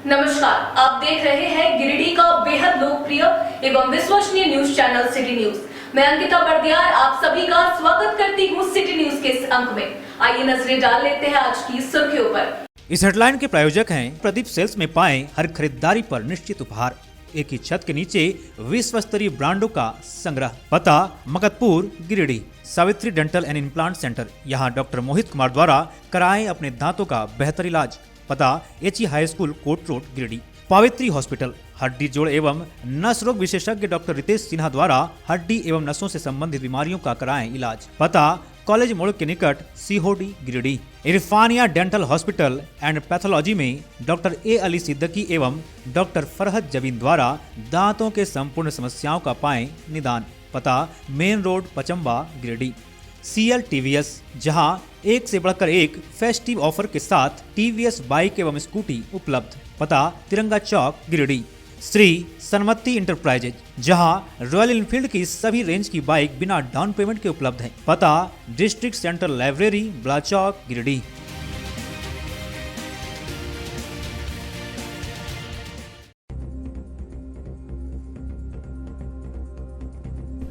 नमस्कार, आप देख रहे हैं गिरिडीह का बेहद लोकप्रिय एवं विश्वसनीय न्यूज चैनल सिटी न्यूज। मैं अंकिता बर्दियार आप सभी का स्वागत करती हूँ सिटी न्यूज के इस अंक में। आइए नजरें डाल लेते हैं आज की सुर्खियों पर। इस हेडलाइन के प्रायोजक हैं प्रदीप सेल्स में पाएं हर खरीदारी पर निश्चित उपहार। एक ही छत के नीचे विश्व स्तरीय ब्रांडों का संग्रह। पता Makatpur Giridih. Savitri dental and implant centre. यहाँ डॉक्टर मोहित कुमार द्वारा कराएं अपने दांतों का बेहतर इलाज। पता HE high school court road Giridih. Pavitri hospital. हड्डी जोड़ एवं नस रोग विशेषज्ञ डॉक्टर रितेश सिन्हा द्वारा हड्डी एवं नसों से संबंधित बीमारियों का कराएं इलाज। पता कॉलेज मोड़ के निकट Sihodih Giridih. Irfania dental hospital and pathology में डॉक्टर ए अली सिद्दीकी एवं डॉक्टर फरहत जबीन द्वारा दांतों के संपूर्ण समस्याओं का पाएं निदान। पता main road Pachamba Giridih. CL TVS, जहां एक से बढ़कर एक फेस्टिव ऑफर के साथ TVS बाइक एवं स्कूटी उपलब्ध। पता तिरंगा चौक गिरिडीह। श्री सन्मति इंटरप्राइजेज, जहां रॉयल इनफील्ड की सभी रेंज की बाइक बिना डाउन पेमेंट के उपलब्ध है। पता डिस्ट्रिक्ट सेंटर लाइब्रेरी ब्लाचौक गिरिडीह।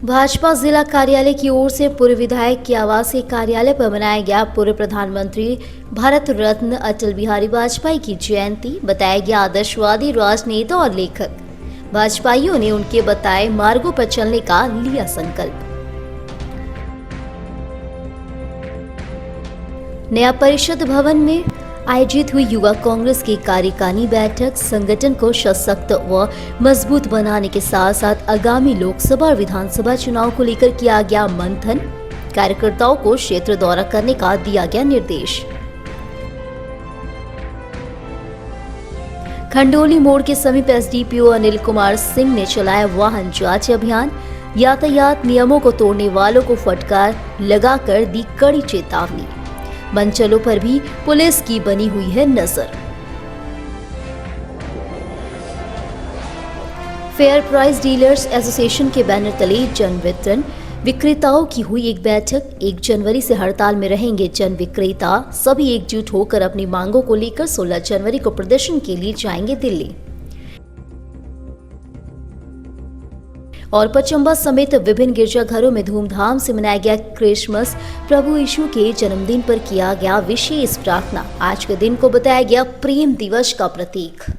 भाजपा जिला कार्यालय की ओर से पूर्व विधायक के आवासीय कार्यालय पर मनाया गया पूर्व प्रधानमंत्री भारत रत्न अटल बिहारी वाजपेयी की जयंती। बताया गया आदर्शवादी राजनेता और लेखक। भाजपाइयों ने उनके बताए मार्गों पर चलने का लिया संकल्प। नया परिषद भवन में आयोजित हुई युवा कांग्रेस की कार्यकारिणी बैठक। संगठन को सशक्त व मजबूत बनाने के साथ साथ आगामी लोकसभा और विधानसभा चुनाव को लेकर किया गया मंथन। कार्यकर्ताओं को क्षेत्र दौरा करने का दिया गया निर्देश। खंडोली मोड़ के समीप SDPO अनिल कुमार सिंह ने चलाया वाहन जांच अभियान। यातायात नियमों को तोड़ने वालों को फटकार लगाकर दी कड़ी चेतावनी। मंचलों पर भी पुलिस की बनी हुई है नजर। फेयर प्राइस डीलर्स एसोसिएशन के बैनर तले जन वितरण विक्रेताओं की हुई एक बैठक। 1 जनवरी से हड़ताल में रहेंगे जन विक्रेता। सभी एकजुट होकर अपनी मांगों को लेकर 16 जनवरी को प्रदर्शन के लिए जाएंगे दिल्ली। और पचम्बा समेत विभिन्न गिरजाघरों में धूमधाम से मनाया गया क्रिसमस। प्रभु यीशु के जन्मदिन पर किया गया विशेष प्रार्थना। आज के दिन को बताया गया प्रेम दिवस का प्रतीक।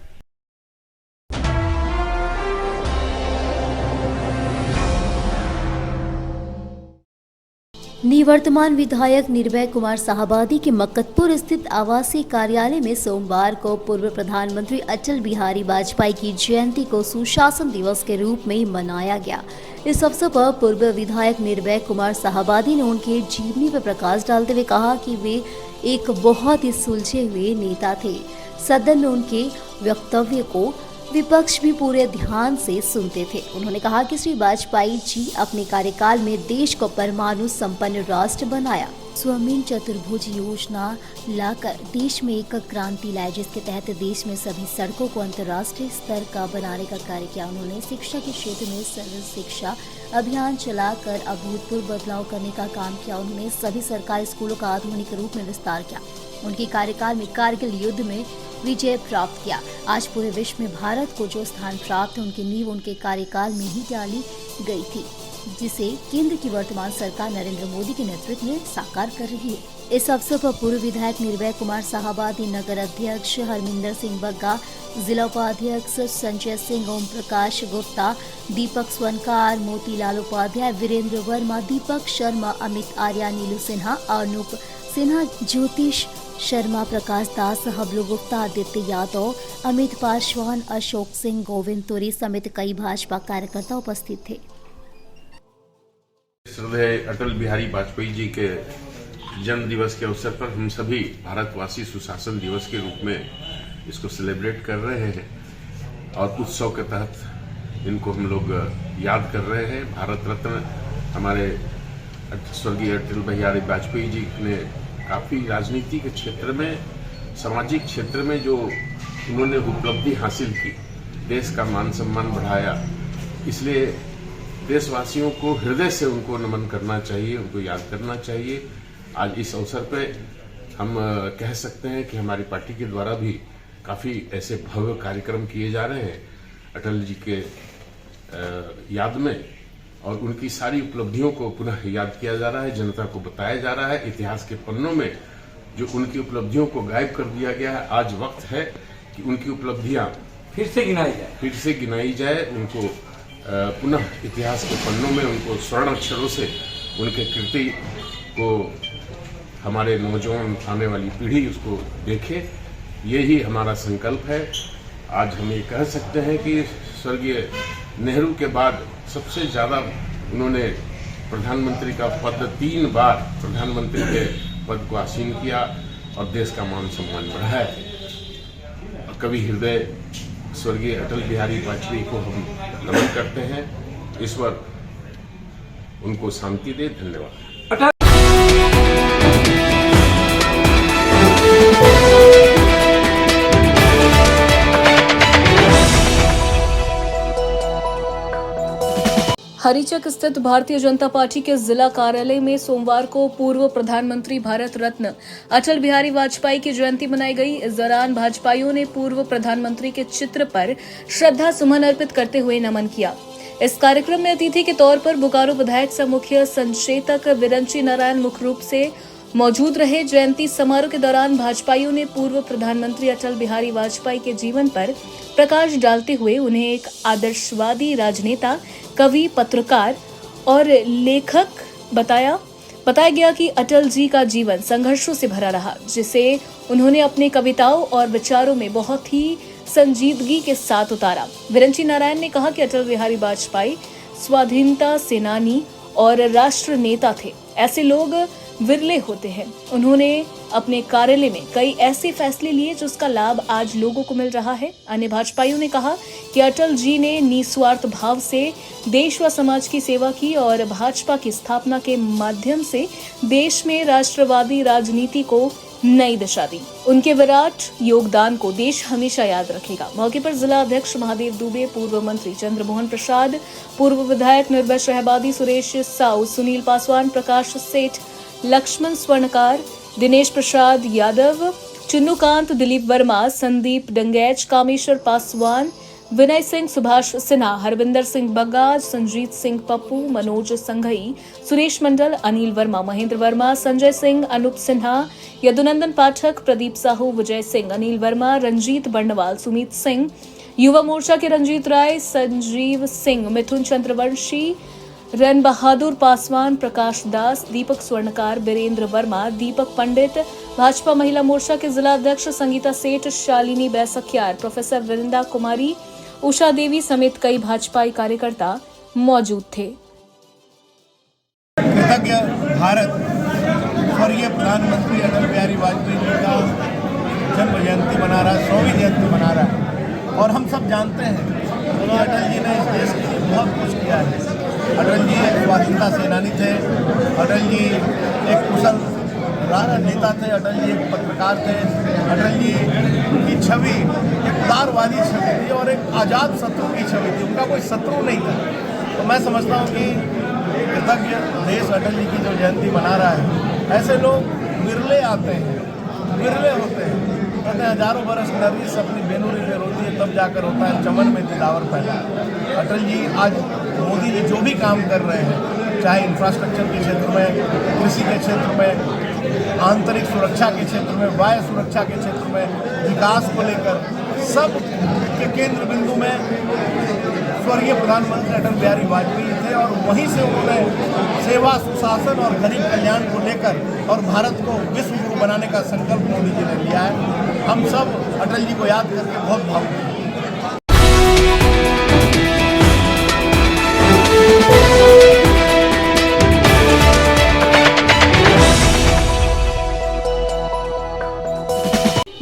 निवर्तमान विधायक निर्भय कुमार साहबादी के मकतपुर स्थित आवासीय कार्यालय में सोमवार को पूर्व प्रधानमंत्री अटल बिहारी वाजपेयी की जयंती को सुशासन दिवस के रूप में मनाया गया। इस अवसर पर पूर्व विधायक निर्भय कुमार साहबादी ने उनके जीवनी पर प्रकाश डालते हुए कहा कि वे एक बहुत ही सुलझे हुए नेता थे। सदन में उनके वक्तव्य को विपक्ष भी पूरे ध्यान से सुनते थे। उन्होंने कहा कि श्री वाजपेयी जी अपने कार्यकाल में देश को परमाणु संपन्न राष्ट्र बनाया। स्वमिन चतुर्भुज योजना लाकर देश में एक क्रांति लाई, जिसके तहत देश में सभी सड़कों को अंतर्राष्ट्रीय स्तर का बनाने का कार्य किया। उन्होंने शिक्षा के क्षेत्र में सर्व शिक्षा अभियान चलाकर अभूतपूर्व बदलाव करने का काम किया। उन्होंने सभी सरकारी स्कूलों का आधुनिक रूप में विस्तार किया। उनके कार्यकाल में कारगिल युद्ध में विजय प्राप्त किया। आज पूरे विश्व में भारत को जो स्थान प्राप्त है, उनकी नींव उनके कार्यकाल में ही डाली गई थी, जिसे केंद्र की वर्तमान सरकार नरेंद्र मोदी के नेतृत्व में साकार कर रही है। इस अवसर पर पूर्व विधायक निर्भय कुमार साहबादी, नगर अध्यक्ष हरमिंदर सिंह बग्गा, जिला उपाध्यक्ष संजय सिंह, ओम प्रकाश गुप्ता, दीपक स्वनकार, मोतीलाल उपाध्याय, वीरेंद्र वर्मा, दीपक शर्मा, अमित आर्या, नीलू सिन्हा, अनूप सिन्हा, ज्योतिष शर्मा, प्रकाश दास, हबलू गुप्ता, आदित्य यादव, अमित पासवान, अशोक सिंह, गोविंद तुरी समेत कई भाजपा कार्यकर्ता उपस्थित थे। श्रद्धेय अटल बिहारी वाजपेयी जी के जन्म दिवस के अवसर पर हम सभी भारतवासी सुशासन दिवस के रूप में इसको सेलिब्रेट कर रहे हैं और उत्सव के तहत इनको हम लोग याद कर रहे हैं। भारत रत्न हमारे स्वर्गीय अटल बिहारी वाजपेयी जी ने काफ़ी राजनीति के क्षेत्र में, सामाजिक क्षेत्र में जो उन्होंने उपलब्धि हासिल की, देश का मान सम्मान बढ़ाया, इसलिए देशवासियों को हृदय से उनको नमन करना चाहिए, उनको याद करना चाहिए। आज इस अवसर पे हम कह सकते हैं कि हमारी पार्टी के द्वारा भी काफ़ी ऐसे भव्य कार्यक्रम किए जा रहे हैं अटल जी के याद में, और उनकी सारी उपलब्धियों को पुनः याद किया जा रहा है, जनता को बताया जा रहा है। इतिहास के पन्नों में जो उनकी उपलब्धियों को गायब कर दिया गया है, आज वक्त है कि उनकी उपलब्धियां फिर से गिनाई जाए, उनको पुनः इतिहास के पन्नों में उनको स्वर्ण अक्षरों से उनके कृति को हमारे नौजवान आने वाली पीढ़ी उसको देखे। यही हमारा संकल्प है। आज हम ये कह सकते हैं कि स्वर्गीय नेहरू के बाद सबसे ज़्यादा उन्होंने प्रधानमंत्री का पद 3 बार प्रधानमंत्री के पद को आसीन किया और देश का मान सम्मान बढ़ाया। कवि हृदय स्वर्गीय अटल बिहारी वाजपेयी को हम नमन करते हैं। ईश्वर उनको शांति दे। धन्यवाद। हरिचक स्थित भारतीय जनता पार्टी के जिला कार्यालय में सोमवार को पूर्व प्रधानमंत्री भारत रत्न अटल बिहारी वाजपेयी की जयंती मनाई गई। इस दौरान भाजपाइयों ने पूर्व प्रधानमंत्री के चित्र पर श्रद्धा सुमन अर्पित करते हुए नमन किया। इस कार्यक्रम में अतिथि के तौर पर बोकारो विधायक सह मुख्य संचेतक विरंची नारायण मुख्य रूप से मौजूद रहे। जयंती समारोह के दौरान भाजपाइयों ने पूर्व प्रधानमंत्री अटल बिहारी वाजपेयी के जीवन पर प्रकाश डालते हुए उन्हें एक आदर्शवादी राजनेता, कवि, पत्रकार और लेखक बताया गया कि अटल जी का जीवन संघर्षों से भरा रहा, जिसे उन्होंने अपने कविताओं और विचारों में बहुत ही संजीदगी के साथ उतारा। विरंची नारायण ने कहा कि अटल बिहारी वाजपेयी स्वाधीनता सेनानी और राष्ट्र नेता थे। ऐसे लोग विरले होते हैं। उन्होंने अपने कार्यालय में कई ऐसे फैसले लिए जिसका लाभ आज लोगों को मिल रहा है। अन्य भाजपाइयों ने कहा कि अटल जी ने निस्वार्थ भाव से देश व समाज की सेवा की और भाजपा की स्थापना के माध्यम से देश में राष्ट्रवादी राजनीति को नई दिशा दी। उनके विराट योगदान को देश हमेशा याद रखेगा। मौके पर जिला अध्यक्ष महादेव दुबे, पूर्व मंत्री चंद्रमोहन प्रसाद, पूर्व विधायक निर्भय शहबादी, सुरेश साउ, सुनील पासवान, प्रकाश सेठ, लक्ष्मण स्वर्णकार, दिनेश प्रसाद यादव, चुन्नूकांत, दिलीप वर्मा, संदीप डंगैच, कामेश्वर पासवान, विनय सिंह, सुभाष सिन्हा, हरविंदर सिंह बग्गा, संजीत सिंह पप्पू, मनोज संघई, सुरेश मंडल, अनिल वर्मा, महेंद्र वर्मा, संजय सिंह, अनूप सिन्हा, यदुनंदन पाठक, प्रदीप साहू, विजय सिंह, अनिल वर्मा, रंजीत बर्णवाल, सुमीत सिंह, युवा मोर्चा के रंजीत राय, संजीव सिंह, मिथुन चंद्रवंशी, रन बहादुर पासवान, प्रकाश दास, दीपक स्वर्णकार, बीरेंद्र वर्मा, दीपक पंडित, भाजपा महिला मोर्चा के जिला अध्यक्ष संगीता सेठ, शालिनी बैसखियार, प्रोफेसर वृंदा कुमारी, उषा देवी समेत कई भाजपाई कार्यकर्ता मौजूद थे। कृतज्ञ भारत स्वर्गीय प्रधानमंत्री अटल बिहारी वाजपेयी जी का जन्म जयंती मना रहा है, 100वीं जयंती मना रहा है। और हम सब जानते हैं कि अटल जी ने इस देश के लिए बहुत कुछ किया है। अटल जी एक स्वाधीनता सेनानी थे, अटल जी एक कुशल नेता थे, अटल जी एक पत्रकार थे, अटल जी की छवि एक उदारवादी छवि थी और एक आज़ाद शत्रु की छवि थी। उनका कोई शत्रु नहीं था। तो मैं समझता हूँ कि कृतज्ञ देश अटल जी की जो जयंती मना रहा है, ऐसे लोग विरले आते हैं, विरले होते हैं। कहते हैं हजारों बरस नरगिस अपनी बेनूरी पे रोती है, तब जाकर होता है चमन में दिलावर फैला। अटल जी आज मोदी जी जो भी काम कर रहे हैं, चाहे इंफ्रास्ट्रक्चर के क्षेत्र में, कृषि के क्षेत्र में, आंतरिक सुरक्षा के क्षेत्र में, वायु सुरक्षा के क्षेत्र में, विकास को लेकर सब के केंद्र बिंदु में स्वर्गीय प्रधानमंत्री अटल बिहारी वाजपेयी थे। और वहीं से उन्होंने सेवा, सुशासन और गरीब कल्याण को लेकर और भारत को विश्व गुरु बनाने का संकल्प मोदी जी ने लिया है। हम सब अटल जी को याद करके बहुत भावुक हैं।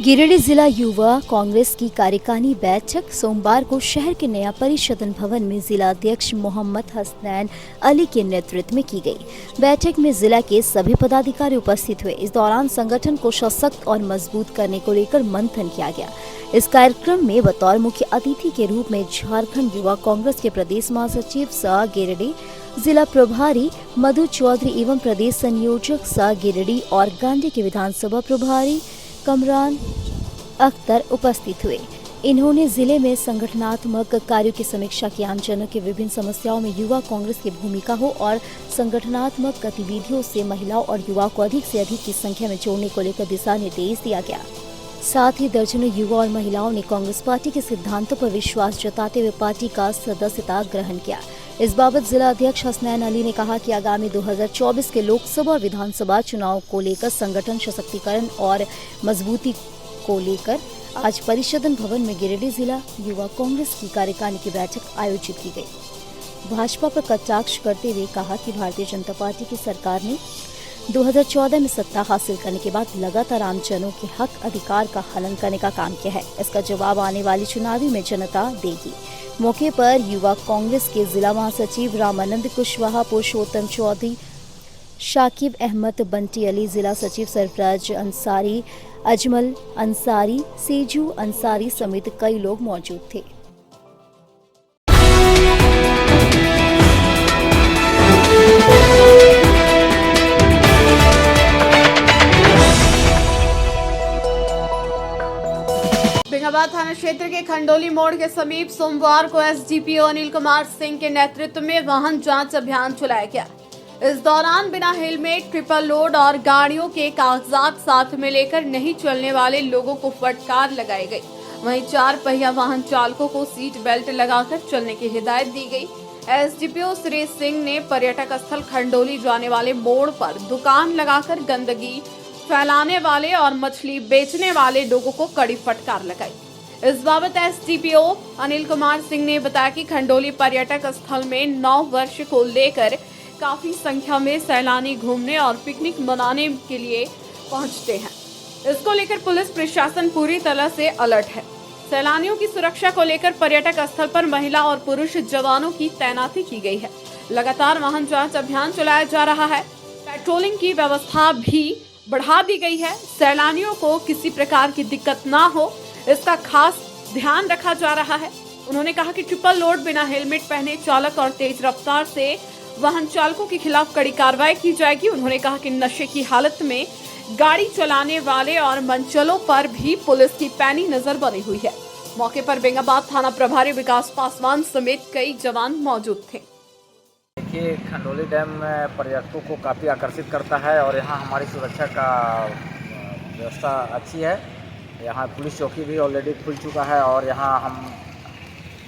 गिरिडीह जिला युवा कांग्रेस की कार्यकारिणी बैठक सोमवार को शहर के नया परिषदन भवन में जिला अध्यक्ष मोहम्मद हसनैन अली के नेतृत्व में की गई। बैठक में जिला के सभी पदाधिकारी उपस्थित हुए। इस दौरान संगठन को सशक्त और मजबूत करने को लेकर मंथन किया गया। इस कार्यक्रम में बतौर मुख्य अतिथि के रूप में झारखंड युवा कांग्रेस के प्रदेश महासचिव सह गिरिडीह, जिला प्रभारी मधु चौधरी एवं प्रदेश संयोजक सह गिरिडीह और गांधी के विधानसभा प्रभारी कमरान अख्तर उपस्थित हुए। इन्होंने जिले में संगठनात्मक कार्यों की समीक्षा की। आमजनों की विभिन्न समस्याओं में युवा कांग्रेस की भूमिका हो और संगठनात्मक गतिविधियों से महिलाओं और युवा को अधिक से अधिक की संख्या में जोड़ने को लेकर दिशा निर्देश दिया गया। साथ ही दर्जनों युवा और महिलाओं ने कांग्रेस पार्टी के सिद्धांतों पर विश्वास जताते हुए पार्टी का सदस्यता ग्रहण किया। इस बाबत जिला अध्यक्ष हसनैन अली ने कहा कि आगामी 2024 के लोकसभा और विधानसभा चुनाव को लेकर संगठन सशक्तिकरण और मजबूती को लेकर आज परिषदन भवन में गिरिडीह जिला युवा कांग्रेस की कार्यकारिणी की बैठक आयोजित की गई। भाजपा पर कटाक्ष करते हुए कहा कि भारतीय जनता पार्टी की सरकार ने 2014 में सत्ता हासिल करने के बाद लगातार आमजनों के हक अधिकार का हनन करने का काम किया है। इसका जवाब आने वाली चुनावी में जनता देगी। मौके पर युवा कांग्रेस के जिला महासचिव रामानंद कुशवाहा, पुरुषोत्तम चौधरी, शाकिब अहमद, बंटी अली, जिला सचिव सरफराज अंसारी, अजमल अंसारी, सेजू अंसारी समेत कई लोग मौजूद थे। बेंगाबाद थाना क्षेत्र के खंडोली मोड़ के समीप सोमवार को एसडीपीओ अनिल कुमार सिंह के नेतृत्व में वाहन जांच अभियान चलाया गया। इस दौरान बिना हेलमेट, ट्रिपल लोड और गाड़ियों के कागजात साथ में लेकर नहीं चलने वाले लोगों को फटकार लगाई गई। वहीं 4 पहिया वाहन चालकों को सीट बेल्ट लगाकर चलने की हिदायत दी गई। एसडीपीओ श्री सिंह ने पर्यटक स्थल खंडोली जाने वाले मोड़ पर दुकान लगाकर गंदगी फैलाने वाले और मछली बेचने वाले लोगों को कड़ी फटकार लगाई। इस बाबत एसडीपीओ अनिल कुमार सिंह ने बताया कि खंडोली पर्यटक स्थल में 9 वर्ष को लेकर काफी संख्या में सैलानी घूमने और पिकनिक मनाने के लिए पहुंचते हैं। इसको लेकर पुलिस प्रशासन पूरी तरह से अलर्ट है। सैलानियों की सुरक्षा को लेकर पर्यटक स्थल पर महिला और पुरुष जवानों की तैनाती की गई है। लगातार वाहन जांच अभियान चलाया जा रहा है। पेट्रोलिंग की व्यवस्था भी बढ़ा दी गई है। सैलानियों को किसी प्रकार की दिक्कत ना हो, इसका खास ध्यान रखा जा रहा है। उन्होंने कहा कि ट्रिपल लोड, बिना हेलमेट पहने चालक और तेज रफ्तार से वाहन चालकों के खिलाफ कड़ी कार्रवाई की जाएगी। उन्होंने कहा कि नशे की हालत में गाड़ी चलाने वाले और मंचलों पर भी पुलिस की पैनी नजर बनी हुई है। मौके पर बेंगाबाद थाना प्रभारी विकास पासवान समेत कई जवान मौजूद थे। देखिए, खंडोली डैम पर्यटकों को काफ़ी आकर्षित करता है और यहाँ हमारी सुरक्षा का व्यवस्था अच्छी है। यहाँ पुलिस चौकी भी ऑलरेडी खुल चुका है और यहाँ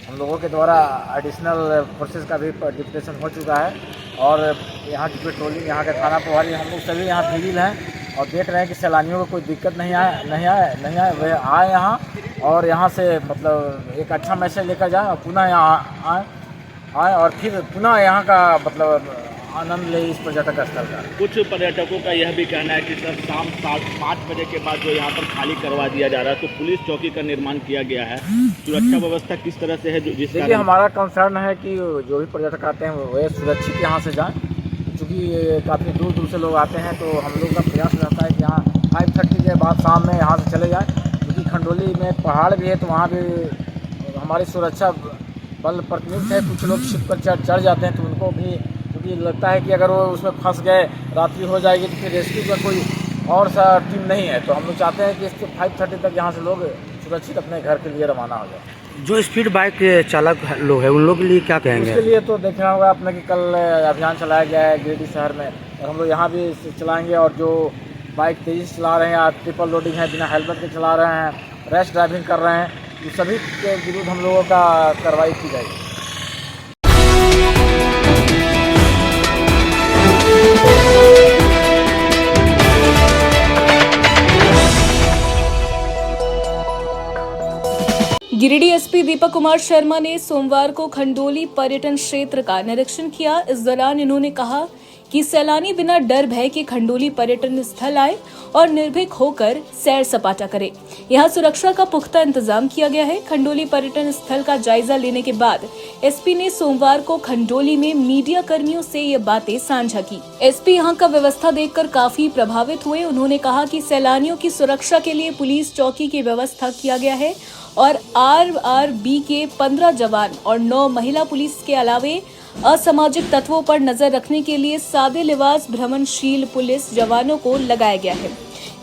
हम लोगों के द्वारा एडिशनल फोर्सेस का भी डिप्यूटेशन हो चुका है और यहाँ की पेट्रोलिंग, यहाँ के थाना प्रभारी, हम लोग सभी यहाँ विजिल हैं और देख रहे हैं कि सैलानियों को कोई दिक्कत नहीं आए वे आए यहाँ और यहाँ से मतलब एक अच्छा मैसेज लेकर जाएँ और पुनः यहाँ आए और फिर पुनः यहाँ का मतलब आनंद ले इस पर्यटक स्थल का। कुछ पर्यटकों का यह भी कहना है कि सर शाम 5 बजे के बाद जो यहाँ पर खाली करवा दिया जा रहा है, तो पुलिस चौकी का निर्माण किया गया है। सुरक्षा व्यवस्था किस तरह से है? देखिए, हमारा कंसर्न है कि जो भी पर्यटक आते हैं वे सुरक्षित यहाँ से जाएँ, क्योंकि काफ़ी दूर दूर से लोग आते हैं। तो हम लोग का प्रयास रहता है कि यहाँ 5:30 के बाद शाम में यहाँ से चले जाएँ, क्योंकि खंडोली में पहाड़ भी है तो वहाँ भी हमारी सुरक्षा बल प्रतिनिधित्व है। कुछ लोग शिप पर चढ़ जाते हैं तो उनको भी क्योंकि लगता है कि अगर वो उसमें फंस गए, रात्रि हो जाएगी तो फिर रेस्क्यू का कोई और सा टीम नहीं है। तो हम लोग चाहते हैं कि इसके 5:30 तक यहाँ से लोग सुरक्षित अपने घर के लिए रवाना हो जाए। जो स्पीड बाइक चालक लोग हैं उन लोग के लिए क्या कहेंगे? उसके लिए तो देखना होगा अपने कि कल अभियान चलाया गया है गिरिडीह शहर में और हम लोग यहाँ भी चलाएँगे। और जो बाइक तेज़ी से चला रहे हैं या ट्रिपल लोडिंग है, बिना हेलमेट के चला रहे हैं, रैश ड्राइविंग कर रहे हैं, ये सभी के विरुद्ध हम लोगों का कार्रवाई की जाएगी। गिरिडीह एसपी दीपक कुमार शर्मा ने सोमवार को खंडोली पर्यटन क्षेत्र का निरीक्षण किया। इस दौरान इन्होंने कहा कि सैलानी बिना डर भय के खंडोली पर्यटन स्थल आए और निर्भीक होकर सैर सपाटा करें। यहाँ सुरक्षा का पुख्ता इंतजाम किया गया है। खंडोली पर्यटन स्थल का जायजा लेने के बाद एसपी ने सोमवार को खंडोली में मीडिया कर्मियों से ये बातें साझा की। एसपी यहाँ का व्यवस्था देखकर काफी प्रभावित हुए। उन्होंने कहा कि सैलानियों की सुरक्षा के लिए पुलिस चौकी की व्यवस्था किया गया है और आरआरबी के 15 जवान और 9 महिला पुलिस के अलावे असामाजिक तत्वों पर नजर रखने के लिए सादे लिबास भ्रमणशील पुलिस जवानों को लगाया गया है।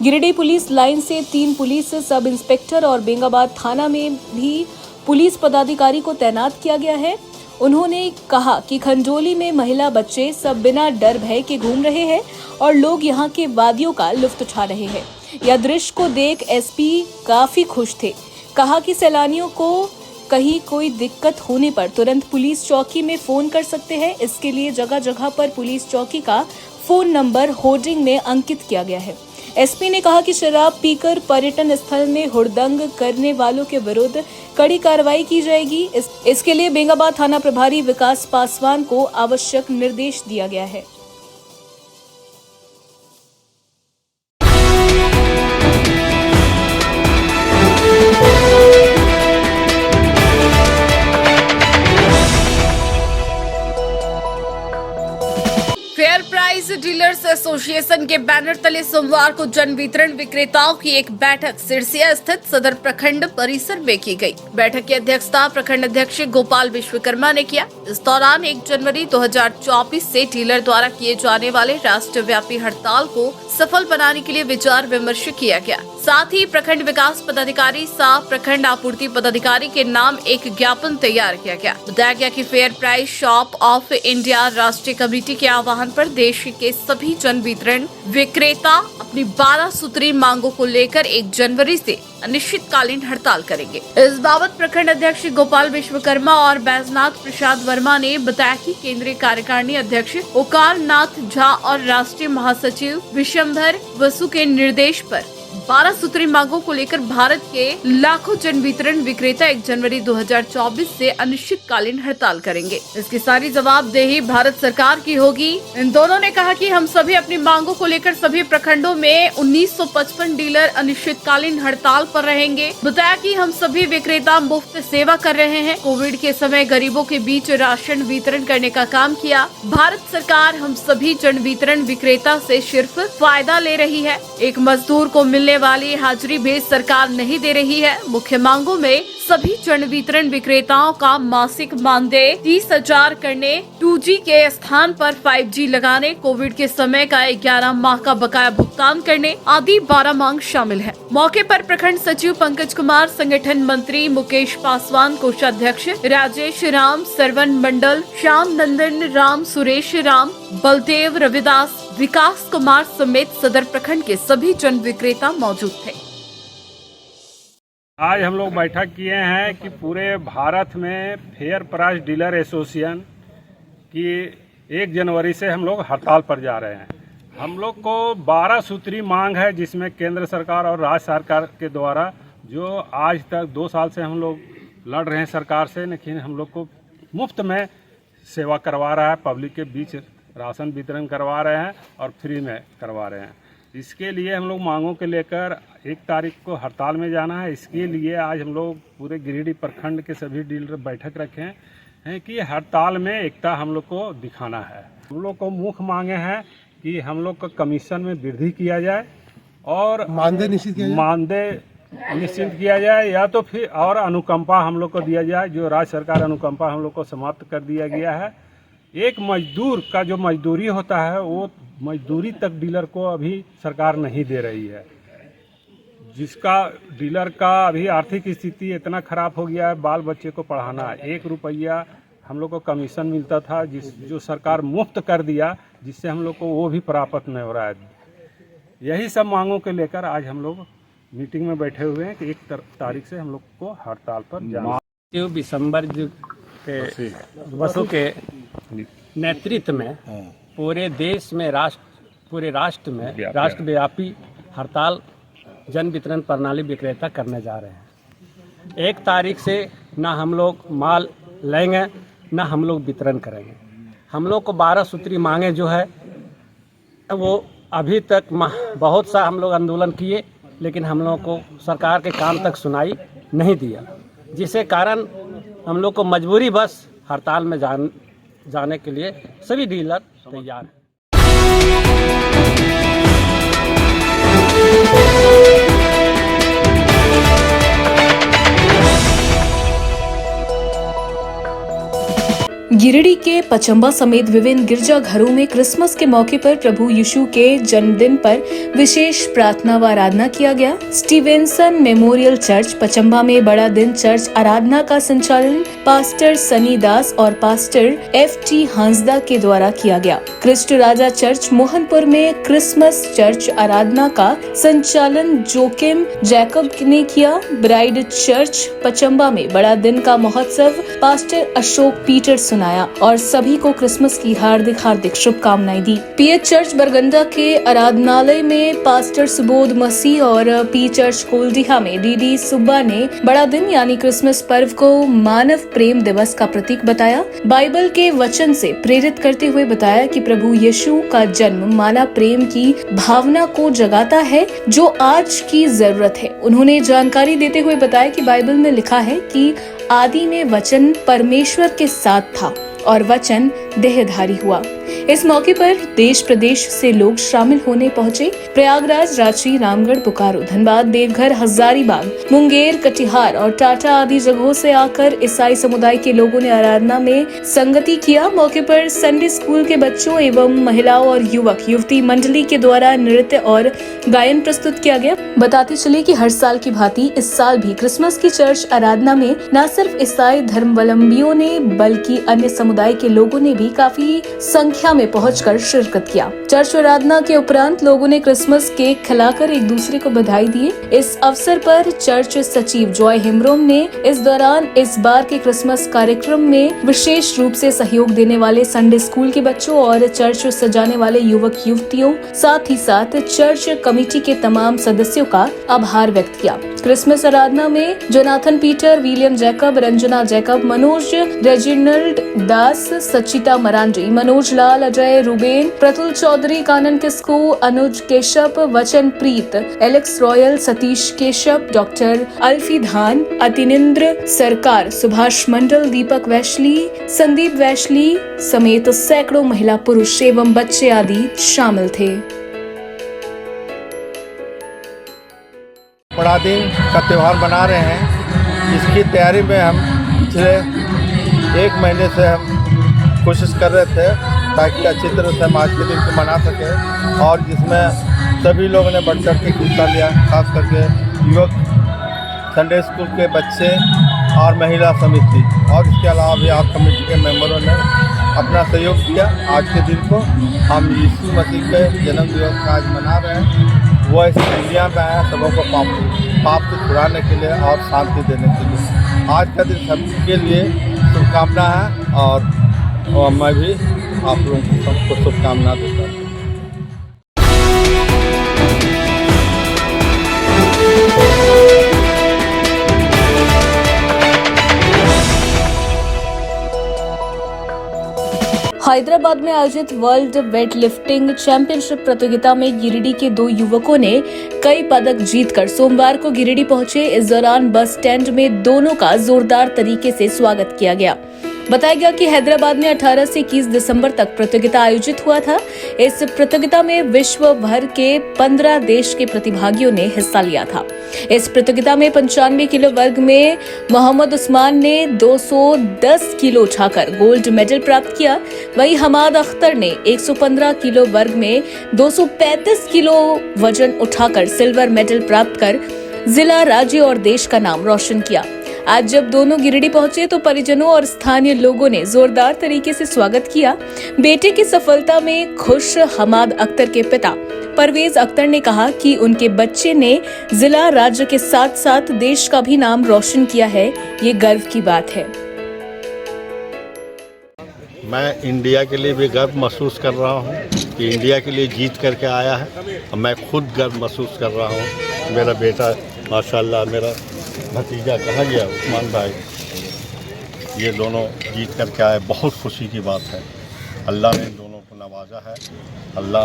गिरिडीह पुलिस लाइन से 3 पुलिस सब इंस्पेक्टर और बेंगाबाद थाना में भी पुलिस पदाधिकारी को तैनात किया गया है। उन्होंने कहा कि खंडोली में महिला बच्चे सब बिना डर भय के घूम रहे हैं और लोग यहां के वादियों का लुत्फ उठा रहे हैं। यह दृश्य को देख एसपी काफी खुश थे। कहा कि सैलानियों को कहीं कोई दिक्कत होने पर तुरंत पुलिस चौकी में फोन कर सकते हैं। इसके लिए जगह जगह पर पुलिस चौकी का फोन नंबर होर्डिंग में अंकित किया गया है। एसपी ने कहा कि शराब पीकर पर्यटन स्थल में हुड़दंग करने वालों के विरुद्ध कड़ी कार्रवाई की जाएगी। इसके लिए बेंगाबाद थाना प्रभारी विकास पासवान को आवश्यक निर्देश दिया गया है। फेयर प्राइस डीलर्स एसोसिएशन के बैनर तले सोमवार को जन वितरण विक्रेताओं की एक बैठक सिरसिया स्थित सदर प्रखंड परिसर में की गई। बैठक की अध्यक्षता प्रखंड अध्यक्ष गोपाल विश्वकर्मा ने किया। इस दौरान 1 जनवरी 2024 से डीलर द्वारा किए जाने वाले राष्ट्रव्यापी हड़ताल को सफल बनाने के लिए विचार विमर्श किया गया। साथ ही प्रखंड विकास पदाधिकारी सह प्रखंड आपूर्ति पदाधिकारी के नाम एक ज्ञापन तैयार किया गया। बताया गया कि fair price shop of India राष्ट्रीय कमेटी के आह्वान पर देश के सभी जन वितरण विक्रेता अपनी 12 सूत्री मांगों को लेकर 1 जनवरी से अनिश्चितकालीन हड़ताल करेंगे। इस बाबत प्रखंड अध्यक्ष गोपाल विश्वकर्मा और बैजनाथ प्रसाद वर्मा ने बताया कि केंद्रीय कार्यकारिणी अध्यक्ष ओकार नाथ झा और राष्ट्रीय महासचिव विशंभर बसु के निर्देश पर 12 सूत्री मांगों को लेकर भारत के लाखों जन वितरण विक्रेता 1 जनवरी 2024 से अनिश्चितकालीन हड़ताल करेंगे। इसकी सारी जवाबदेही भारत सरकार की होगी। इन दोनों ने कहा कि हम सभी अपनी मांगों को लेकर सभी प्रखंडों में 1955 डीलर अनिश्चितकालीन हड़ताल पर रहेंगे। बताया कि हम सभी विक्रेता मुफ्त सेवा कर रहे हैं। कोविड के समय गरीबों के बीच राशन वितरण करने का काम किया। भारत सरकार हम सभी जन वितरण विक्रेता से सिर्फ फायदा ले रही है। एक मजदूर को मिलने वाली हाजिरी भी सरकार नहीं दे रही है। मुख्य मांगों में सभी जन वितरण विक्रेताओं का मासिक मानदेय 30,000 करने, 2G के स्थान पर 5G लगाने, कोविड के समय का 11 माह का बकाया भुगतान करने आदि 12 मांग शामिल है। मौके पर प्रखंड सचिव पंकज कुमार, संगठन मंत्री मुकेश पासवान, कोषाध्यक्ष राजेश राम, सरवन मंडल, श्याम नंदन राम, सुरेश राम, बलदेव रविदास, विकास कुमार समेत सदर प्रखंड के सभी जन विक्रेता मौजूद थे। आज हम लोग बैठक किए हैं कि पूरे भारत में फेयर प्राइस डीलर एसोसिएशन की 1 जनवरी से हम लोग हड़ताल पर जा रहे हैं। हम लोग को 12 सूत्री मांग है, जिसमें केंद्र सरकार और राज्य सरकार के द्वारा जो आज तक 2 साल से हम लोग लड़ रहे हैं सरकार से, लेकिन हम लोग को मुफ्त में सेवा करवा रहा है, पब्लिक के बीच राशन वितरण करवा रहे हैं और फ्री में करवा रहे हैं। इसके लिए हम लोग मांगों के लेकर 1 तारीख को हड़ताल में जाना है। इसके लिए आज हम लोग पूरे गिरिडीह प्रखंड के सभी डीलर बैठक रखे हैं कि हड़ताल में एकता हम लोग को दिखाना है। हम लोग को मुख्य मांगे हैं कि हम लोग का कमीशन में वृद्धि किया जाए और मानदेय निश्चित किया जाए, या तो फिर और अनुकंपा हम लोग को दिया जाए। जो राज्य सरकार अनुकंपा हम लोग को समाप्त कर दिया गया है। एक मजदूर का जो मजदूरी होता है वो मजदूरी तक डीलर को अभी सरकार नहीं दे रही है, जिसका डीलर का अभी आर्थिक स्थिति इतना खराब हो गया है। बाल बच्चे को पढ़ाना 1 रुपया हम लोग को कमीशन मिलता था, जो सरकार मुफ्त कर दिया, जिससे हम लोग को वो भी प्राप्त नहीं हो रहा है। यही सब मांगों के लेकर आज हम लोग मीटिंग में बैठे हुए हैं कि 1 तारीख से हम लोग को हड़ताल पर जाना। दिसंबर के बसु के नेतृत्व में पूरे देश में पूरे राष्ट्र में राष्ट्रव्यापी हड़ताल जन वितरण प्रणाली विक्रेता करने जा रहे हैं। 1 तारीख से ना हम लोग माल लेंगे, ना हम लोग वितरण करेंगे। हम लोग को 12 सूत्री मांगे जो है वो अभी तक बहुत सा हम लोग आंदोलन किए, लेकिन हम लोग को सरकार के काम तक सुनाई नहीं दिया, जिसके कारण हम लोग को मजबूरी बस हड़ताल में जाने के लिए सभी डीलर तैयार हैं। गिरिडीह के पचम्बा समेत विभिन्न गिरजाघरों में क्रिसमस के मौके पर प्रभु यीशु के जन्मदिन पर विशेष प्रार्थना व आराधना किया गया। स्टीवेंसन मेमोरियल चर्च पचम्बा में बड़ा दिन चर्च आराधना का संचालन पास्टर सनी दास और पास्टर FT हांसदा के द्वारा किया गया। क्रिस्ट राजा चर्च मोहनपुर में क्रिसमस चर्च आराधना का संचालन जोकिम जैकब ने किया। ब्राइड चर्च पचम्बा में बड़ा दिन का महोत्सव पास्टर अशोक पीटर सुनाया और सभी को क्रिसमस की हार्दिक शुभकामनाएं दी। PH चर्च बरगंडा के आराधनालय में पास्टर सुबोध मसीह और P चर्च कोल्डिहा में DD सुब्बा ने बड़ा दिन यानी क्रिसमस पर्व को मानव प्रेम दिवस का प्रतीक बताया। बाइबल के वचन से प्रेरित करते हुए बताया कि प्रभु यीशु का जन्म मानव प्रेम की भावना को जगाता है जो आज की जरूरत है। उन्होंने जानकारी देते हुए बताया कि बाइबल में लिखा है कि आदि में वचन परमेश्वर के साथ था और वचन देहधारी हुआ। इस मौके पर देश प्रदेश से लोग शामिल होने पहुंचे। प्रयागराज, रांची, रामगढ़, बोकारो, धनबाद, देवघर, हजारीबाग, मुंगेर, कटिहार और टाटा आदि जगहों से आकर ईसाई समुदाय के लोगों ने आराधना में संगति किया। मौके पर संडे स्कूल के बच्चों एवं महिलाओं और युवक युवती मंडली के द्वारा नृत्य और गायन प्रस्तुत किया गया। बताते चले कि हर साल की भांति इस साल भी क्रिसमस की चर्च आराधना में न सिर्फ ईसाई धर्मावलंबियों ने बल्कि अन्य समुदाय के लोगों ने भी काफी संख्या में पहुंचकर शिरकत किया। चर्च आराधना के उपरांत लोगों ने क्रिसमस केक खिलाकर एक दूसरे को बधाई दिए। इस अवसर पर चर्च सचिव जॉय हेम्ब्रोम ने इस दौरान इस बार के क्रिसमस कार्यक्रम में विशेष रूप से सहयोग देने वाले संडे स्कूल के बच्चों और चर्च सजाने वाले युवक युवतियों साथ ही साथ चर्च कमेटी के तमाम सदस्यों का आभार व्यक्त किया। क्रिसमस आराधना में Jonathan Peter, William Jacob, Ranjana Jacob, Manoj Reginald Das, Sachita Marandi, Manoj Lal, Ajay Ruben, Pratul Chaudhary, Kanan Kisku, Anuj Keshap, Vachan Preet, Alex Royal, Satish Keshap, doctor Alfie Dhan, Atinindra सरकार, सुभाष मंडल, दीपक वैशली, संदीप वैशली समेत सैकड़ों महिला, पुरुष एवं बच्चे आदि शामिल थे। बड़ा दिन का त्यौहार मना रहे हैं। इसकी तैयारी में हम पिछले 1 महीने से हम कोशिश कर रहे थे ताकि अच्छी तरह से हम आज के दिन को मना सकें और जिसमें सभी लोगों ने बढ़ चढ़ के हिस्सा लिया, खास करके युवक, संडे स्कूल के बच्चे और महिला समिति और इसके अलावा भी आप कमेटी के मेंबरों ने अपना सहयोग दिया। आज के दिन को हम यीशु मसीह के जन्म दिवस का आज मना रहे हैं। वो इस इंडिया में आया सबों को पाप से छुड़ाने के लिए और शांति देने के लिए। आज का दिन सबके लिए शुभकामना है और मैं भी आप लोगों को सबको शुभकामना देता हूँ। हैदराबाद में आयोजित वर्ल्ड वेट लिफ्टिंग चैंपियनशिप प्रतियोगिता में गिरिडीह के 2 युवकों ने कई पदक जीतकर सोमवार को गिरिडीह पहुंचे। इस दौरान बस स्टैंड में दोनों का जोरदार तरीके से स्वागत किया गया। बताया गया कि हैदराबाद में 18 से 21 दिसंबर तक प्रतियोगिता आयोजित हुआ था। इस प्रतियोगिता में विश्व भर के 15 देश के प्रतिभागियों ने हिस्सा लिया था। इस प्रतियोगिता में 95 किलो वर्ग में मोहम्मद उस्मान ने 210 किलो उठाकर गोल्ड मेडल प्राप्त किया। वहीं हमाद अख्तर ने 115 किलो वर्ग में 235 किलो वजन उठाकर सिल्वर मेडल प्राप्त कर जिला, राज्य और देश का नाम रोशन किया। आज जब दोनों गिरिडीह पहुंचे तो परिजनों और स्थानीय लोगों ने जोरदार तरीके से स्वागत किया। बेटे की सफलता में खुश हमाद अख्तर के पिता परवेज अख्तर ने कहा कि उनके बच्चे ने जिला, राज्य के साथ साथ देश का भी नाम रोशन किया है। ये गर्व की बात है। मैं इंडिया के लिए भी गर्व महसूस कर रहा हूँ कि इंडिया के लिए जीत करके आया है और मैं खुद गर्व महसूस कर रहा हूँ। मेरा बेटा माशाल्लाह, मेरा भतीजा कहा गया उस्मान भाई, ये दोनों जीत करके आए। बहुत खुशी की बात है। अल्लाह ने इन दोनों को नवाजा है। अल्लाह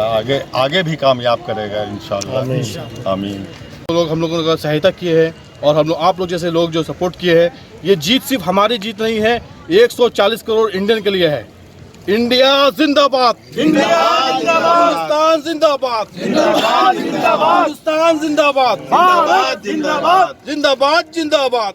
आगे भी कामयाब करेगा इंशाअल्लाह। आमीन। हम लोगों ने सहायता की है और आप लोग जैसे लोग जो सपोर्ट किए हैं, ये जीत सिर्फ हमारी जीत नहीं है, 140 करोड़ इंडियन के लिए है। इंडिया जिंदाबाद, हिंदुस्तान जिंदाबाद, हिंदुस्तान जिंदाबाद, भारत जिंदाबाद, जिंदाबाद जिंदाबाद।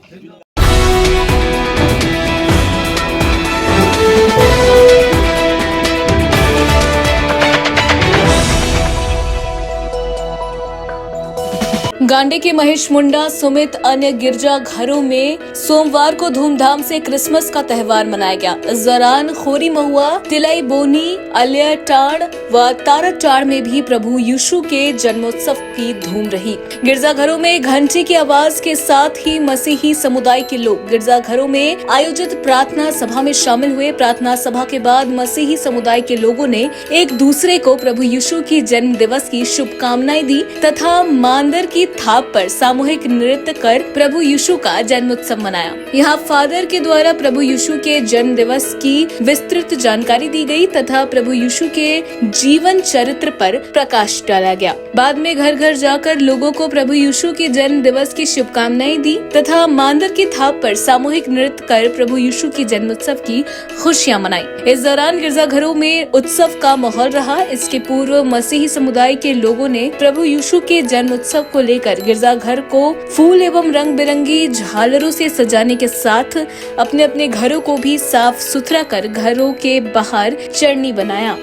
गांडे के महेश मुंडा समेत अन्य गिरजा घरों में सोमवार को धूमधाम से क्रिसमस का त्योहार मनाया गया। इस दौरान खोरी महुआ, तिलई बोनी, अलिया टाड़ व तारा टाड़ में भी प्रभु यीशु के जन्मोत्सव की धूम रही। गिरजा घरों में घंटी की आवाज के साथ ही मसीही समुदाय के लोग गिरजा घरों में आयोजित प्रार्थना सभा में शामिल हुए। प्रार्थना सभा के बाद मसीही समुदाय के लोगों ने एक दूसरे को प्रभु यीशु की जन्म दिवस की शुभकामनाएं दी तथा मांदर की थाप पर सामूहिक नृत्य कर प्रभु यीशु का जन्मोत्सव मनाया। यहाँ फादर के द्वारा प्रभु यीशु के जन्म दिवस की विस्तृत जानकारी दी गई तथा प्रभु यीशु के जीवन चरित्र पर प्रकाश डाला गया। बाद में घर घर जाकर लोगों को प्रभु यीशु के जन्म दिवस की शुभकामनाएं दी तथा मांदर की थाप पर सामूहिक नृत्य कर प्रभु यीशु की जन्मोत्सव की खुशियां मनाई। इस दौरान गिरजाघरों में उत्सव का माहौल रहा। इसके पूर्व मसीही समुदाय के लोगों ने प्रभु यीशु के जन्मोत्सव को लेकर गिरजाघर को फूल एवं रंग बिरंगी झालरों से सजाने के साथ अपने अपने घरों को भी साफ सुथरा कर घरों के बाहर चरनी बनाया।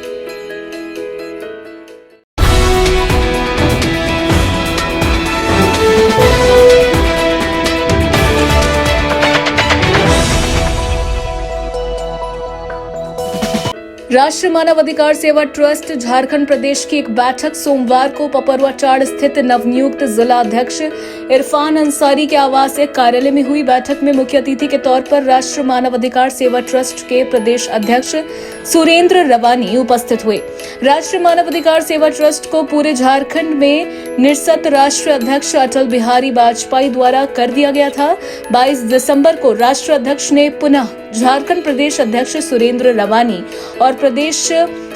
राष्ट्रीय मानव अधिकार सेवा ट्रस्ट झारखंड प्रदेश की एक बैठक सोमवार को पपरुआचाड़ स्थित नवनियुक्त जिला अध्यक्ष इरफान अंसारी के आवासीय कार्यालय में हुई। बैठक में मुख्य अतिथि के तौर पर राष्ट्रीय मानव अधिकार सेवा ट्रस्ट के प्रदेश अध्यक्ष सुरेंद्र रवानी उपस्थित हुए। राष्ट्रीय मानव अधिकार सेवा ट्रस्ट को पूरे झारखंड में निरसत राष्ट्रीय अध्यक्ष अटल बिहारी वाजपेयी द्वारा कर दिया गया था। 22 दिसंबर को राष्ट्रीय अध्यक्ष ने पुनः झारखंड प्रदेश अध्यक्ष सुरेंद्र रवानी और प्रदेश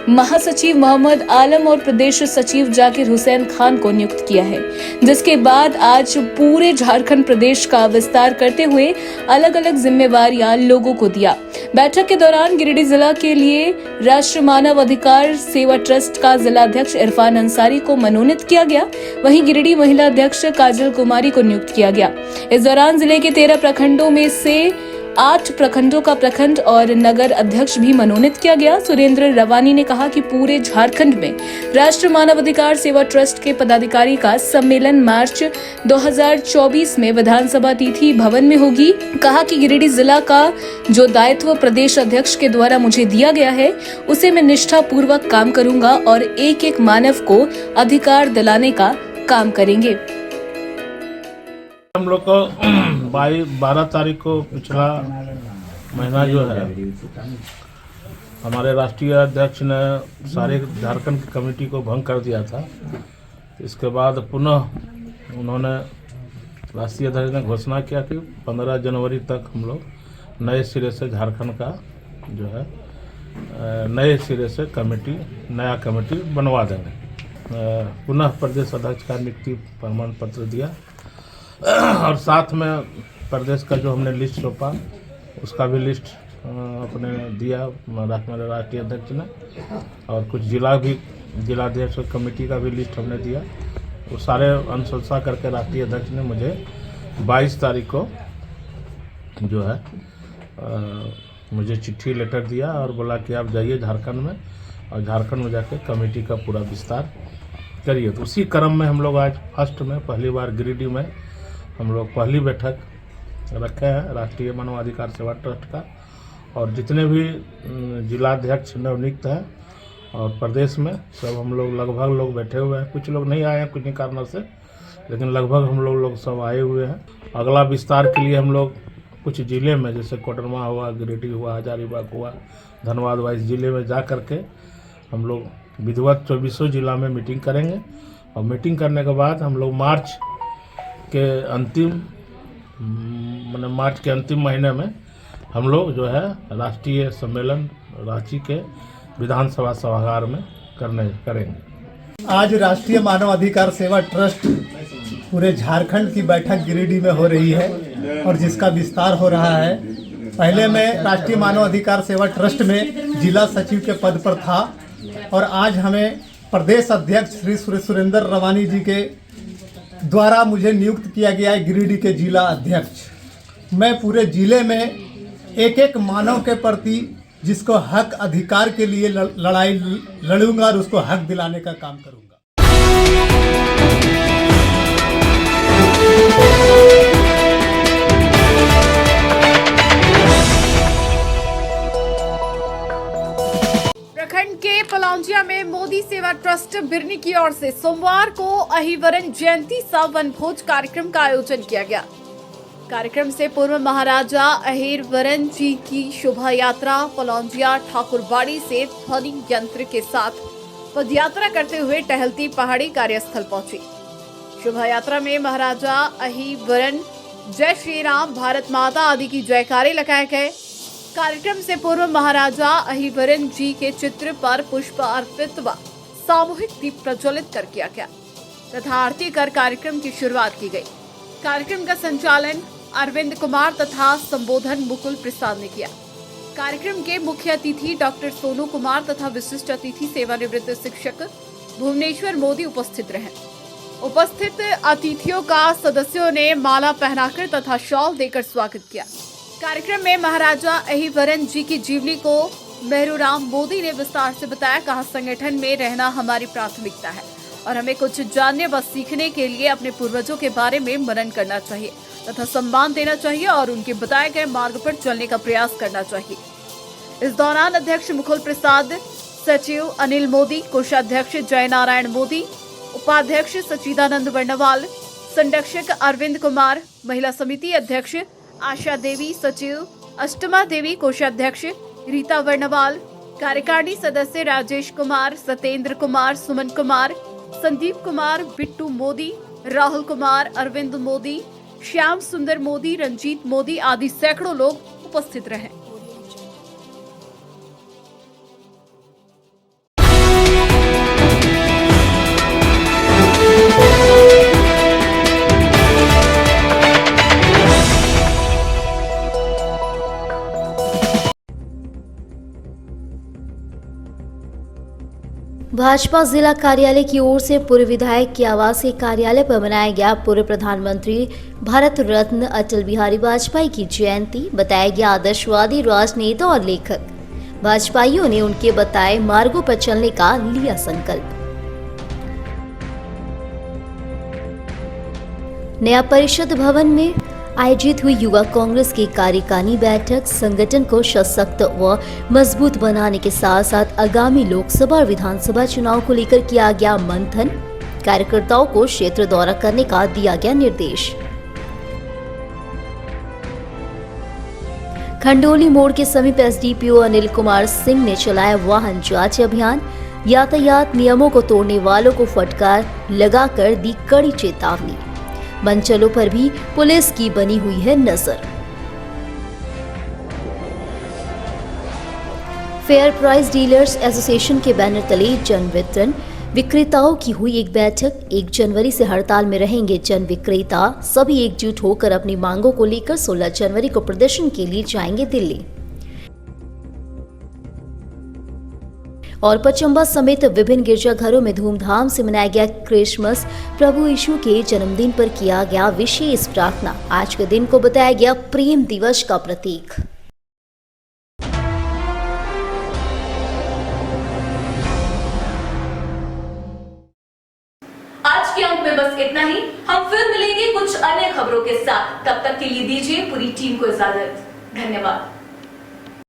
महासचिव मोहम्मद आलम और प्रदेश सचिव जाकिर हुसैन खान को नियुक्त किया है, जिसके बाद आज पूरे झारखंड प्रदेश का विस्तार करते हुए अलग अलग जिम्मेवारियां लोगों को दिया। बैठक के दौरान गिरिडीह जिला के लिए राष्ट्रीय मानव अधिकार सेवा ट्रस्ट का जिला अध्यक्ष इरफान अंसारी को मनोनीत किया गया। वहीं गिरिडीह महिला अध्यक्ष काजल कुमारी को नियुक्त किया गया। इस दौरान जिले के 13 प्रखंडों में से 8 प्रखंडों का प्रखंड और नगर अध्यक्ष भी मनोनीत किया गया। सुरेंद्र रवानी ने कहा कि पूरे झारखंड में राष्ट्रीय मानव अधिकार सेवा ट्रस्ट के पदाधिकारी का सम्मेलन मार्च 2024 में विधानसभा अतिथि भवन में होगी। कहा कि गिरिडीह जिला का जो दायित्व प्रदेश अध्यक्ष के द्वारा मुझे दिया गया है उसे मैं निष्ठा पूर्वक काम करूंगा और एक एक मानव को अधिकार दिलाने का काम करेंगे। हम लोग को 12 तारीख को पिछला महीना जो है हमारे राष्ट्रीय अध्यक्ष ने सारे झारखंड की कमेटी को भंग कर दिया था। इसके बाद पुनः उन्होंने राष्ट्रीय अध्यक्ष ने घोषणा किया कि 15 जनवरी तक हम लोग नए सिरे से झारखंड का जो है नए सिरे से नया कमेटी बनवा देंगे। पुनः प्रदेश अध्यक्ष का नियुक्ति प्रमाण पत्र दिया और साथ में प्रदेश का जो हमने लिस्ट सौंपा उसका भी लिस्ट अपने दिया मेरे राष्ट्रीय अध्यक्ष ने और कुछ जिलाध्यक्ष कमेटी का भी लिस्ट हमने दिया। वो सारे अनुशंसा करके राष्ट्रीय अध्यक्ष ने मुझे 22 तारीख को जो है मुझे चिट्ठी लेटर दिया और बोला कि आप जाइए झारखंड में और झारखंड में जाके कमेटी का पूरा विस्तार करिए। तो उसी क्रम में हम लोग आज फर्स्ट में पहली बार गिरिडीह में हम लोग पहली बैठक रखे हैं राष्ट्रीय मानवाधिकार सेवा ट्रस्ट का और जितने भी जिलाध्यक्ष नवनियुक्त हैं और प्रदेश में सब हम लोग लगभग लोग बैठे हुए हैं। कुछ लोग नहीं आए हैं कुछ कारणों से, लेकिन लगभग हम लोग सब आए हुए हैं। अगला विस्तार के लिए हम लोग कुछ ज़िले में जैसे कोडरमा हुआ, गिरिडीह हुआ, हजारीबाग हुआ, धनबाद वाइस ज़िले में जा करके हम लोग विधिवत 24 जिला में मीटिंग करेंगे और मीटिंग करने के बाद हम लोग मार्च के अंतिम महीने में हम लोग जो है राष्ट्रीय सम्मेलन रांची के विधानसभा सभागार में करेंगे। आज राष्ट्रीय मानव अधिकार सेवा ट्रस्ट पूरे झारखंड की बैठक गिरिडीह में हो रही है और जिसका विस्तार हो रहा है। पहले मैं राष्ट्रीय मानव अधिकार सेवा ट्रस्ट में जिला सचिव के पद पर था और आज हमें प्रदेश अध्यक्ष श्री सुरेंद्र रवानी जी के द्वारा मुझे नियुक्त किया गया है गिरिडीह के जिला अध्यक्ष। मैं पूरे जिले में एक एक मानव के प्रति जिसको हक अधिकार के लिए लड़ाई लड़ूंगा और उसको हक दिलाने का काम करूंगा। के पलौंजिया में मोदी सेवा ट्रस्ट बिरनी की ओर से सोमवार को अहिवरन जयंती सा वनभोज कार्यक्रम का आयोजन किया गया। कार्यक्रम से पूर्व महाराजा अहिरवरन जी की शोभा यात्रा पलौंजिया ठाकुरबाड़ी से ध्वनि यंत्र के साथ पदयात्रा करते हुए टहलती पहाड़ी कार्यस्थल पहुंची। शोभा यात्रा में महाराजा अहिवरन जय श्री राम, भारत माता आदि की जयकारे लगाए गए। कार्यक्रम से पूर्व महाराजा अहिवरन जी के चित्र पर पुष्प अर्पित व सामूहिक दीप प्रज्वलित कर किया गया तथा आरती कर कार्यक्रम की शुरुआत की गई। कार्यक्रम का संचालन अरविंद कुमार तथा संबोधन मुकुल प्रसाद ने किया। कार्यक्रम के मुख्य अतिथि डॉक्टर सोनू कुमार तथा विशिष्ट अतिथि सेवानिवृत्त शिक्षक भुवनेश्वर मोदी उपस्थित रहे। उपस्थित अतिथियों का सदस्यों ने माला पहनाकर तथा शॉल देकर स्वागत किया। कार्यक्रम में महाराजा अहिवरन जी की जीवनी को मेहरूराम मोदी ने विस्तार से बताया। कहा, संगठन में रहना हमारी प्राथमिकता है और हमें कुछ जानने व सीखने के लिए अपने पूर्वजों के बारे में मनन करना चाहिए तथा सम्मान देना चाहिए और उनके बताए गए मार्ग पर चलने का प्रयास करना चाहिए। इस दौरान अध्यक्ष मुकुल प्रसाद, सचिव अनिल मोदी, कोषाध्यक्ष जय नारायण मोदी, उपाध्यक्ष सचिदानंद वर्णवाल, संरक्षक अरविंद कुमार, महिला समिति अध्यक्ष आशा देवी, सचिव अष्टमा देवी, कोषाध्यक्ष रीता वर्णवाल, कार्यकारिणी सदस्य राजेश कुमार, सतेंद्र कुमार, सुमन कुमार, संदीप कुमार, बिट्टू मोदी, राहुल कुमार, अरविंद मोदी, श्याम सुंदर मोदी, रंजीत मोदी आदि सैकड़ों लोग उपस्थित रहे। भाजपा जिला कार्यालय की ओर से पूर्व विधायक के आवासीय कार्यालय पर मनाया गया पूर्व प्रधानमंत्री भारत रत्न अटल बिहारी वाजपेयी की जयंती। बताया गया आदर्शवादी राजनेता और लेखक भाजपाइयों ने उनके बताए मार्गों पर चलने का लिया संकल्प। नया परिषद भवन में आयोजित हुई युवा कांग्रेस की कार्यकारिणी बैठक संगठन को सशक्त व मजबूत बनाने के साथ साथ आगामी लोकसभा और विधानसभा चुनाव को लेकर किया गया मंथन। कार्यकर्ताओं को क्षेत्र दौरा करने का दिया गया निर्देश। खंडोली मोड़ के समीप एसडीपीओ अनिल कुमार सिंह ने चलाया वाहन जांच अभियान। यातायात नियमों को तोड़ने वालों को फटकार लगाकर दी कड़ी चेतावनी। मंचलों पर भी पुलिस की बनी हुई है नजर। फेयर प्राइस डीलर्स एसोसिएशन के बैनर तले जन वितरण विक्रेताओं की हुई एक बैठक। 1 जनवरी से हड़ताल में रहेंगे जन विक्रेता। सभी एकजुट होकर अपनी मांगों को लेकर 16 जनवरी को प्रदर्शन के लिए जाएंगे दिल्ली। और पचम्बा समेत विभिन्न गिरजाघरों में धूमधाम से मनाया गया क्रिसमस। प्रभु यीशु के जन्मदिन पर किया गया विशेष प्रार्थना। आज के दिन को बताया गया प्रेम दिवस का प्रतीक। आज के अंक में बस इतना ही। हम फिर मिलेंगे कुछ अन्य खबरों के साथ। तब तक के लिए दीजिए पूरी टीम को इजाजत। धन्यवाद।